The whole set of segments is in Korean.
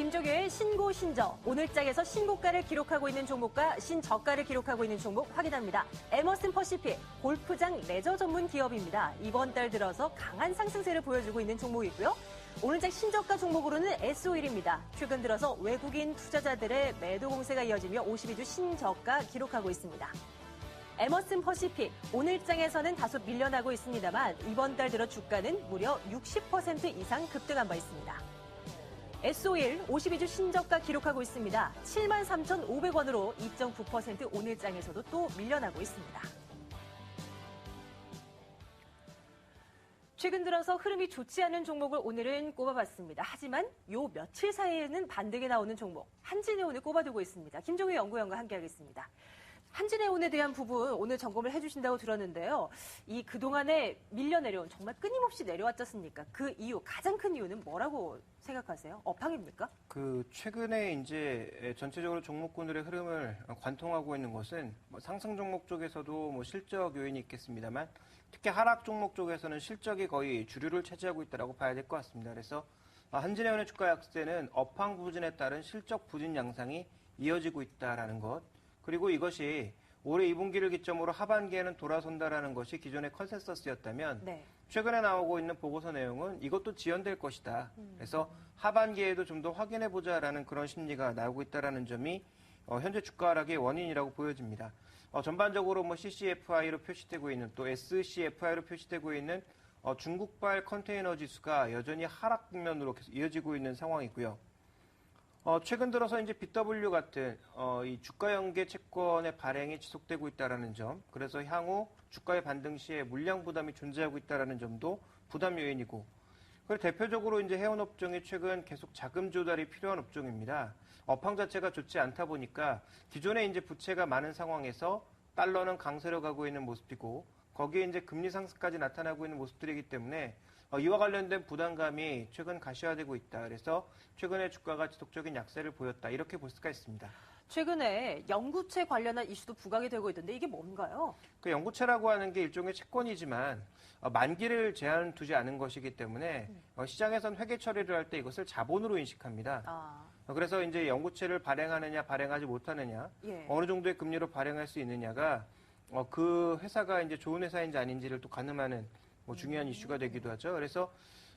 김종효의 신고 신저, 오늘장에서 신고가를 기록하고 있는 종목과 신저가를 기록하고 있는 종목 확인합니다. 에머슨 퍼시픽, 골프장 레저 전문 기업입니다. 이번 달 들어서 강한 상승세를 보여주고 있는 종목이고요. 오늘장 신저가 종목으로는 S-오일입니다. 최근 들어서 외국인 투자자들의 매도 공세가 이어지며 52주 신저가 기록하고 있습니다. 에머슨 퍼시픽, 오늘장에서는 다소 밀려나고 있습니다만 이번 달 들어 주가는 무려 60% 이상 급등한 바 있습니다. S-오일 52주 신저가 기록하고 있습니다. 73,500원으로 2.9% 오늘장에서도 또 밀려나고 있습니다. 최근 들어서 흐름이 좋지 않은 종목을 오늘은 꼽아봤습니다. 하지만 요 며칠 사이에는 반등이 나오는 종목, 한진해운을 꼽아두고 있습니다. 김종효 연구원과 함께하겠습니다. 한진해운에 대한 부분 오늘 점검을 해주신다고 들었는데요. 이 그동안에 밀려 내려온, 정말 끊임없이 내려왔지 않습니까? 그 이유, 가장 큰 이유는 뭐라고 생각하세요? 업황입니까? 최근에 이제 전체적으로 종목군들의 흐름을 관통하고 있는 것은 상승 종목 쪽에서도 실적 요인이 있겠습니다만 특히 하락 종목 쪽에서는 실적이 거의 주류를 차지하고 있다고 봐야 될 것 같습니다. 그래서 한진해운의 주가 약세는 업황 부진에 따른 실적 부진 양상이 이어지고 있다라는 것. 그리고 이것이 올해 2분기를 기점으로 하반기에는 돌아선다라는 것이 기존의 컨센서스였다면 네. 최근에 나오고 있는 보고서 내용은 이것도 지연될 것이다. 그래서 하반기에도 좀 더 확인해보자라는 그런 심리가 나오고 있다는 점이 현재 주가 하락의 원인이라고 보여집니다. 전반적으로 CCFI로 표시되고 있는 또 SCFI로 표시되고 있는 중국발 컨테이너 지수가 여전히 하락 국면으로 계속 이어지고 있는 상황이고요. 최근 들어서 이제 BW 같은 이 주가 연계 채권의 발행이 지속되고 있다라는 점, 그래서 향후 주가의 반등 시에 물량 부담이 존재하고 있다라는 점도 부담 요인이고, 그리고 대표적으로 이제 해운 업종이 최근 계속 자금 조달이 필요한 업종입니다. 업황 자체가 좋지 않다 보니까 기존에 이제 부채가 많은 상황에서 달러는 강세로 가고 있는 모습이고, 거기에 이제 금리 상승까지 나타나고 있는 모습들이기 때문에 이와 관련된 부담감이 최근 가시화되고 있다. 그래서 최근에 주가가 지속적인 약세를 보였다. 이렇게 볼 수가 있습니다. 최근에 영구채 관련한 이슈도 부각이 되고 있던데 이게 뭔가요? 그 영구채라고 하는 게 일종의 채권이지만 만기를 제한 두지 않은 것이기 때문에 시장에선 회계 처리를 할 때 이것을 자본으로 인식합니다. 그래서 이제 영구채를 발행하느냐 발행하지 못하느냐 예. 어느 정도의 금리로 발행할 수 있느냐가 그 회사가 이제 좋은 회사인지 아닌지를 또 가늠하는 중요한 이슈가 되기도 하죠. 그래서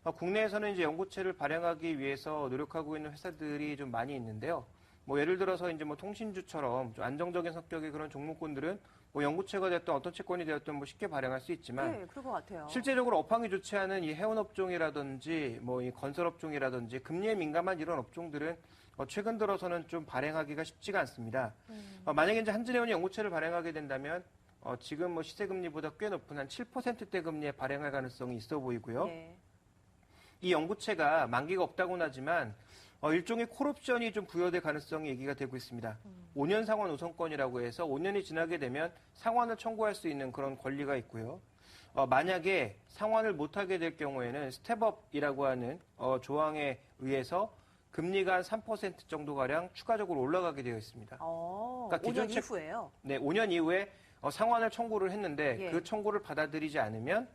국내에서는 이제 연구체를 발행하기 위해서 노력하고 있는 회사들이 좀 많이 있는데요. 예를 들어서 이제 통신주처럼 좀 안정적인 성격의 그런 종목군들은 연구체가 됐든 어떤 채권이 되었든 쉽게 발행할 수 있지만 네, 그럴 것 같아요. 실제적으로 업황이 좋지 않은 이 해운업종이라든지 이 건설업종이라든지 금리에 민감한 이런 업종들은 최근 들어서는 좀 발행하기가 쉽지가 않습니다. 만약에 이제 한진해운이 연구체를 발행하게 된다면 지금 시세금리보다 꽤 높은 한 7%대 금리에 발행할 가능성이 있어 보이고요. 네. 이 연구체가 만기가 없다고는 하지만 일종의 콜옵션이 좀 부여될 가능성이 얘기가 되고 있습니다. 5년 상환 우선권이라고 해서 5년이 지나게 되면 상환을 청구할 수 있는 그런 권리가 있고요. 만약에 상환을 못하게 될 경우에는 스텝업이라고 하는 조항에 의해서 금리가 한 3% 정도가량 추가적으로 올라가게 되어 있습니다. 그러니까 기존 5년 이후에요? 네, 5년 이후에 상환을 청구를 했는데 예. 그 청구를 받아들이지 않으면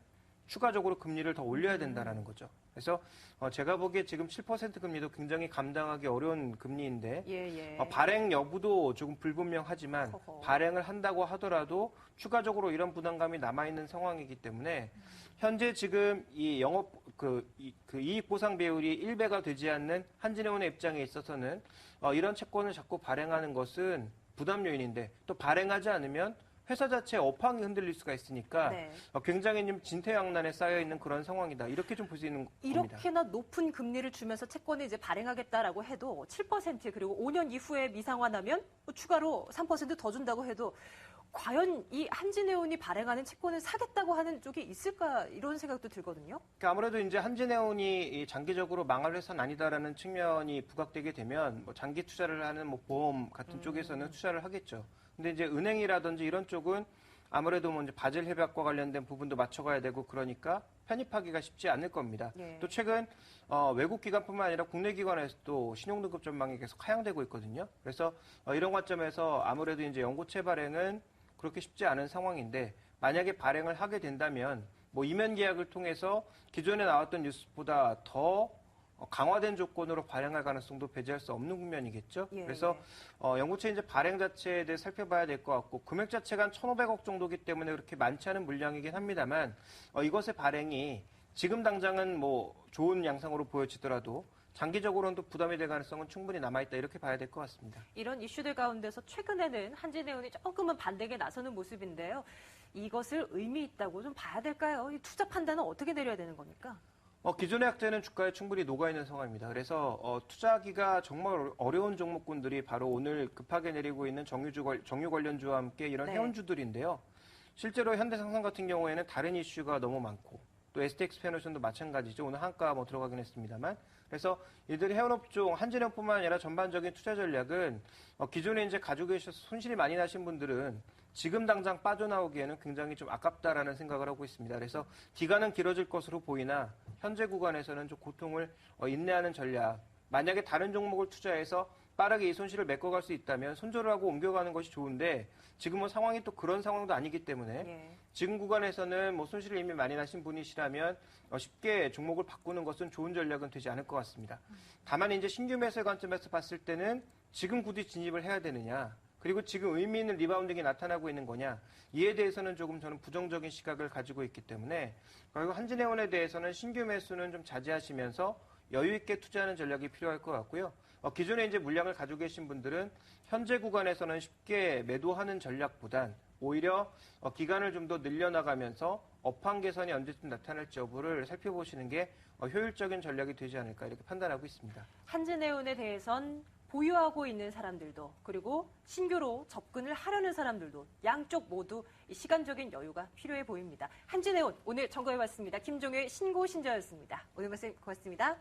추가적으로 금리를 더 올려야 된다는 거죠. 그래서 제가 보기에 지금 7% 금리도 굉장히 감당하기 어려운 금리인데 예. 발행 여부도 조금 불분명하지만 발행을 한다고 하더라도 추가적으로 이런 부담감이 남아있는 상황이기 때문에 현재 지금 이 영업 이익 보상 배율이 1배가 되지 않는 한진해운의 입장에 있어서는 이런 채권을 자꾸 발행하는 것은 부담 요인인데 또 발행하지 않으면 회사 자체의 업황이 흔들릴 수가 있으니까 네. 굉장히 좀 진퇴양난에 쌓여있는 그런 상황이다. 이렇게 좀 볼 수 있는 겁니다. 이렇게나 높은 금리를 주면서 채권을 이제 발행하겠다라고 해도 7% 그리고 5년 이후에 미상환하면 추가로 3% 더 준다고 해도 과연 이 한진해운이 발행하는 채권을 사겠다고 하는 쪽이 있을까 이런 생각도 들거든요. 그러니까 아무래도 이제 한진해운이 장기적으로 망할 회사는 아니다라는 측면이 부각되게 되면 장기 투자를 하는 보험 같은 쪽에서는 투자를 하겠죠. 근데 이제 은행이라든지 이런 쪽은 아무래도 이제 바젤 협약과 관련된 부분도 맞춰가야 되고 그러니까 편입하기가 쉽지 않을 겁니다. 예. 또 최근 외국 기관뿐만 아니라 국내 기관에서도 신용등급 전망이 계속 하향되고 있거든요. 그래서 이런 관점에서 아무래도 이제 연구채 발행은 그렇게 쉽지 않은 상황인데 만약에 발행을 하게 된다면 이면 계약을 통해서 기존에 나왔던 뉴스보다 더 강화된 조건으로 발행할 가능성도 배제할 수 없는 국면이겠죠. 예, 그래서 연구체 이제 발행 자체에 대해 살펴봐야 될 것 같고 금액 자체가 한 1,500억 정도기 때문에 그렇게 많지 않은 물량이긴 합니다만 이것의 발행이 지금 당장은 뭐 좋은 양상으로 보여지더라도 장기적으로는 또 부담이 될 가능성은 충분히 남아있다 이렇게 봐야 될 것 같습니다. 이런 이슈들 가운데서 최근에는 한진해운이 조금은 반대에 나서는 모습인데요. 이것을 의미 있다고 좀 봐야 될까요? 이 투자 판단은 어떻게 내려야 되는 겁니까? 기존의 약재는 주가에 충분히 녹아있는 상황입니다. 그래서 투자하기가 정말 어려운 종목군들이 바로 오늘 급하게 내리고 있는 정유 관련주와 함께 이런 네. 해운주들인데요. 실제로 현대상상 같은 경우에는 다른 이슈가 너무 많고 또 STX 페노션도 마찬가지죠. 오늘 한가 들어가긴 했습니다만. 그래서 이들이 해운업종 한진해운뿐만 아니라 전반적인 투자 전략은 기존에 이제 가지고 계셔서 손실이 많이 나신 분들은 지금 당장 빠져나오기에는 굉장히 좀 아깝다라는 생각을 하고 있습니다. 그래서 기간은 길어질 것으로 보이나 현재 구간에서는 좀 고통을 인내하는 전략. 만약에 다른 종목을 투자해서 빠르게 이 손실을 메꿔갈 수 있다면 손절을 하고 옮겨가는 것이 좋은데 지금은 상황이 또 그런 상황도 아니기 때문에 지금 구간에서는 뭐 손실을 이미 많이 나신 분이시라면 쉽게 종목을 바꾸는 것은 좋은 전략은 되지 않을 것 같습니다. 다만 이제 신규 매수의 관점에서 봤을 때는 지금 굳이 진입을 해야 되느냐 그리고 지금 의미 있는 리바운딩이 나타나고 있는 거냐 이에 대해서는 조금 저는 부정적인 시각을 가지고 있기 때문에 그리고 한진해운에 대해서는 신규 매수는 좀 자제하시면서 여유 있게 투자하는 전략이 필요할 것 같고요. 기존에 이제 물량을 가지고 계신 분들은 현재 구간에서는 쉽게 매도하는 전략보단 오히려 기간을 좀 더 늘려나가면서 업황 개선이 언제쯤 나타날지 여부를 살펴보시는 게 효율적인 전략이 되지 않을까 이렇게 판단하고 있습니다. 한진해운에 대해선 보유하고 있는 사람들도 그리고 신규로 접근을 하려는 사람들도 양쪽 모두 시간적인 여유가 필요해 보입니다. 한진해운 오늘 점검해봤습니다. 김종일 신고신저였습니다. 오늘 말씀 고맙습니다.